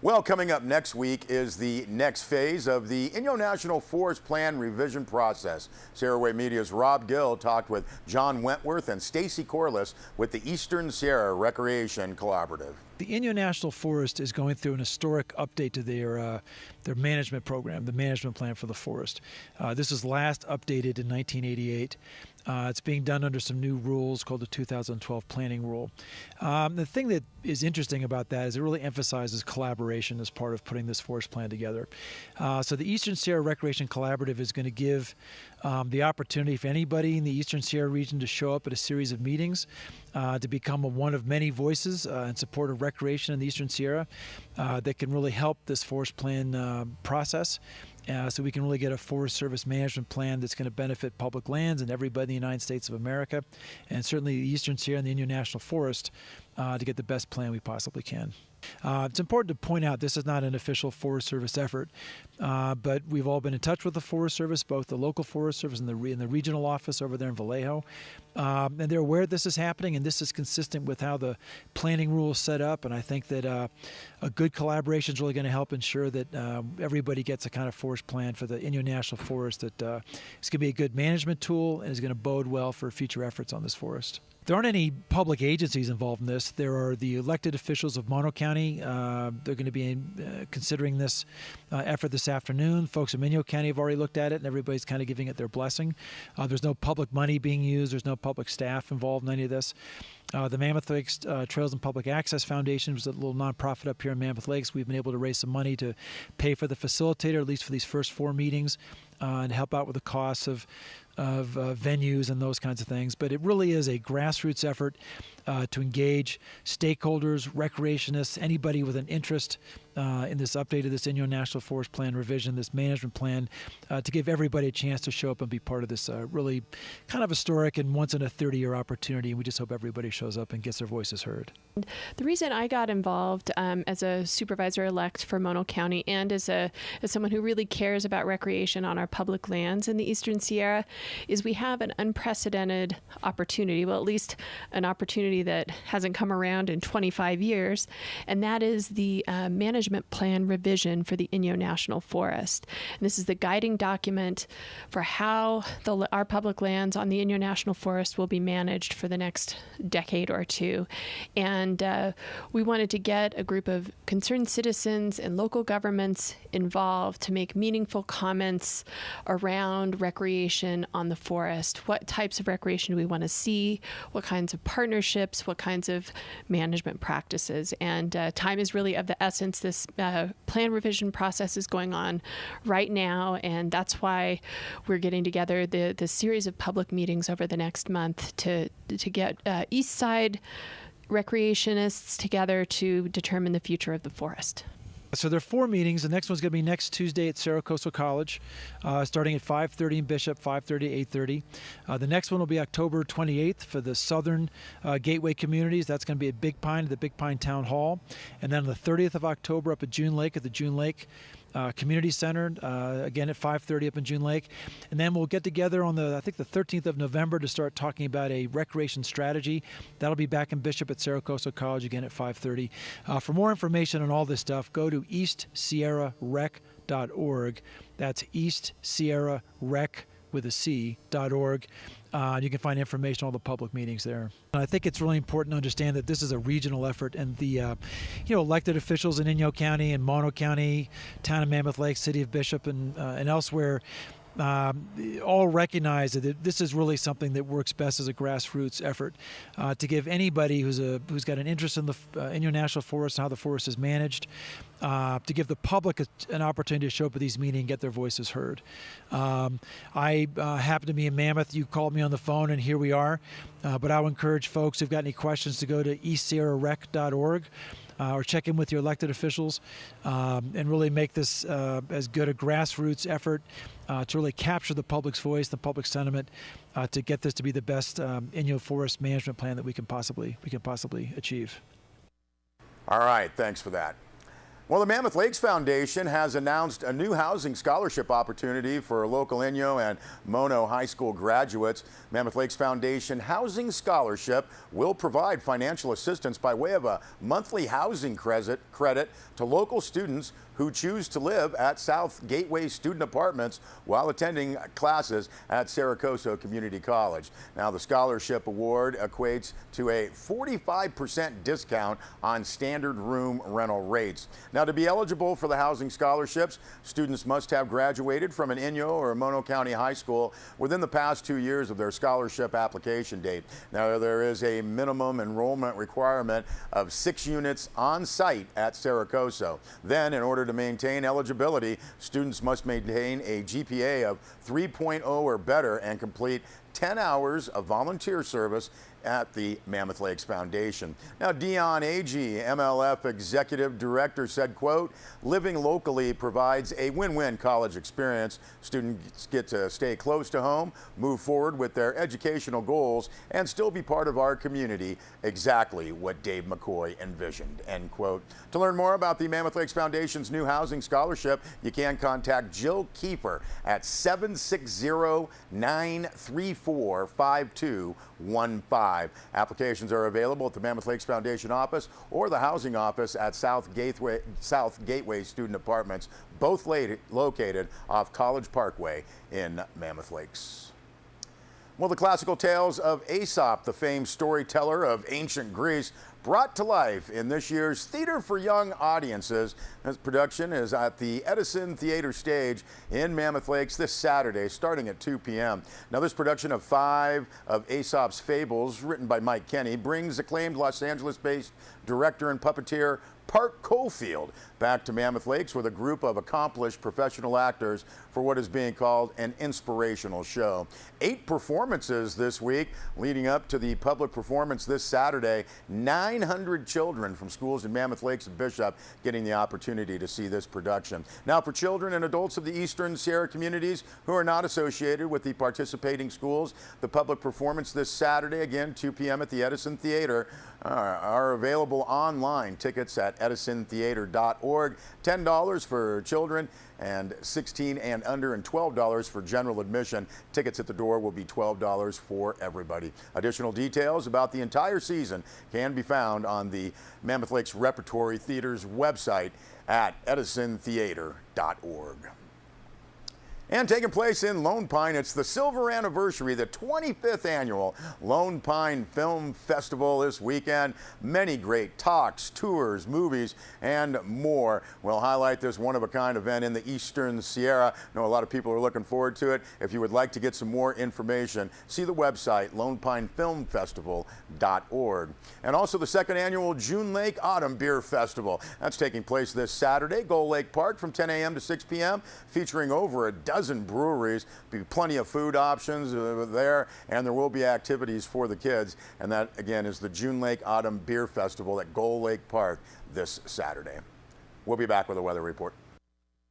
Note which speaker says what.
Speaker 1: Well, coming up next week is the next phase of the Inyo National Forest Plan revision process. Saraway Media's Rob Gill talked with John Wentworth and Stacy Corliss with the Eastern Sierra Recreation Collaborative.
Speaker 2: The Inyo National Forest is going through an historic update to their management program, the management plan for the forest. This was last updated in 1988. It's being done under some new rules called the 2012 Planning Rule. The thing that is interesting about that is it really emphasizes collaboration as part of putting this forest plan together. So the Eastern Sierra Recreation Collaborative is going to give the opportunity for anybody in the Eastern Sierra region to show up at a series of meetings, to become one of many voices in support of recreation in the Eastern Sierra that can really help this forest plan process. So we can really get a Forest Service management plan that's going to benefit public lands and everybody in the United States of America, and certainly the Eastern Sierra and the Inyo National Forest to get the best plan we possibly can. It's important to point out this is not an official Forest Service effort, but we've all been in touch with the Forest Service, both the local Forest Service and the regional office over there in Vallejo, and they're aware this is happening, and this is consistent with how the planning rule is set up, and I think that a good collaboration is really going to help ensure that everybody gets a kind of forest plan for the Inyo National Forest that is going to be a good management tool and is going to bode well for future efforts on this forest. There aren't any public agencies involved in this. There are the elected officials of Mono County. They're going to be considering this effort this afternoon. Folks in Inyo County have already looked at it, and everybody's kind of giving it their blessing. There's no public money being used. There's no public staff involved in any of this. The Mammoth Lakes Trails and Public Access Foundation, which is a little nonprofit up here in Mammoth Lakes. We've been able to raise some money to pay for the facilitator, at least for these first 4 meetings, and help out with the costs of venues and those kinds of things. But it really is a grassroots effort to engage stakeholders, recreationists, anybody with an interest in this update of this Inyo National Forest Plan revision, this management plan, to give everybody a chance to show up and be part of this really kind of historic and once in a 30-year opportunity. And we just hope everybody shows up and gets their voices heard.
Speaker 3: The reason I got involved as a supervisor-elect for Mono County and as someone who really cares about recreation on our public lands in the Eastern Sierra is we have an unprecedented opportunity, well, at least an opportunity that hasn't come around in 25 years, and that is the management plan revision for the Inyo National Forest. And this is the guiding document for how our public lands on the Inyo National Forest will be managed for the next decade or two. And we wanted to get a group of concerned citizens and local governments involved to make meaningful comments around recreation on the forest. What types of recreation do we want to see? What kinds of partnerships? What kinds of management practices? And time is really of the essence. This plan revision process is going on right now, and that's why we're getting together the series of public meetings over the next month to get East Side recreationists together to determine the future of the forest.
Speaker 2: So there are 4 meetings. The next one's going to be next Tuesday at Cerro Coastal College, starting at 5:30 in Bishop, 5:30 to 8:30. The next one will be October 28th for the Southern Gateway communities. That's going to be at Big Pine at the Big Pine Town Hall. And then on the 30th of October up at June Lake at the June Lake Community Center, again at 5:30 up in June Lake. And then we'll get together on I think the 13th of November to start talking about a recreation strategy. That'll be back in Bishop at Cerro Coastal College again at 5:30. For more information on all this stuff, go to eastsierrarec.org. That's eastsierrarec with a C.org. You can find information on all the public meetings there. And I think it's really important to understand that this is a regional effort, and the elected officials in Inyo County and Mono County, Town of Mammoth Lake, City of Bishop, and elsewhere all recognize that this is really something that works best as a grassroots effort to give anybody who's got an interest in the Inyo National Forest and how the forest is managed, to give the public an opportunity to show up at these meetings and get their voices heard. I happen to be in Mammoth. You called me on the phone, and here we are. But I would encourage folks who've got any questions to go to eastsierrarec.org. Or check in with your elected officials and really make this as good a grassroots effort to really capture the public's voice, the public sentiment, to get this to be the best Inyo Forest management plan that we can possibly achieve.
Speaker 1: All right, thanks for that. Well, the Mammoth Lakes Foundation has announced a new housing scholarship opportunity for local Inyo and Mono high school graduates. Mammoth Lakes Foundation Housing Scholarship will provide financial assistance by way of a monthly housing credit to local students who choose to live at South Gateway Student Apartments while attending classes at Saracoso Community College. Now, the scholarship award equates to a 45% discount on standard room rental rates. Now, to be eligible for the housing scholarships, students must have graduated from an Inyo or Mono County high school within the past 2 years of their scholarship application date. Now, there is a minimum enrollment requirement of 6 units on site at Saracoso. Then, in order to maintain eligibility, students must maintain a GPA of 3.0 or better and complete 10 hours of volunteer service at the Mammoth Lakes Foundation. Now, Dion Agee, MLF Executive Director, said, quote, "Living locally provides a win-win college experience. Students get to stay close to home, move forward with their educational goals, and still be part of our community. Exactly what Dave McCoy envisioned," end quote. To learn more about the Mammoth Lakes Foundation's new housing scholarship, you can contact Jill Kiefer at 760-934-5215. Applications are available at the Mammoth Lakes Foundation office or the housing office at South Gateway Student Apartments, both located off College Parkway in Mammoth Lakes. Well, the classical tales of Aesop, the famed storyteller of ancient Greece, brought to life in this year's Theater for Young Audiences. This production is at the Edison Theater stage in Mammoth Lakes this Saturday, starting at 2 p.m. Now, this production of 5 of Aesop's fables, written by Mike Kenny, brings acclaimed Los Angeles-based director and puppeteer Park Caulfield back to Mammoth Lakes with a group of accomplished professional actors for what is being called an inspirational show. 8 performances this week leading up to the public performance this Saturday. 900 children from schools in Mammoth Lakes and Bishop getting the opportunity to see this production. Now, for children and adults of the Eastern Sierra communities who are not associated with the participating schools, the public performance this Saturday, again 2 p.m. at the Edison Theater, are available online. Tickets at edisontheater.org. $10 for children and 16 and under, and $12 for general admission. Tickets at the door will be $12 for everybody. Additional details about the entire season can be found on the Mammoth Lakes Repertory Theater's website at edisontheater.org. And taking place in Lone Pine, it's the silver anniversary, the 25th annual Lone Pine Film Festival this weekend. Many great talks, tours, movies, and more will highlight this one-of-a-kind event in the Eastern Sierra. I know a lot of people are looking forward to it. If you would like to get some more information, see the website, lonepinefilmfestival.org. And also the second annual June Lake Autumn Beer Festival. That's taking place this Saturday, Gull Lake Park from 10 a.m. to 6 p.m., featuring over a dozen breweries. Be plenty of food options there, and there will be activities for the kids. And that, again, is the June Lake Autumn Beer Festival at Gull Lake Park this Saturday. We'll be back with a weather report.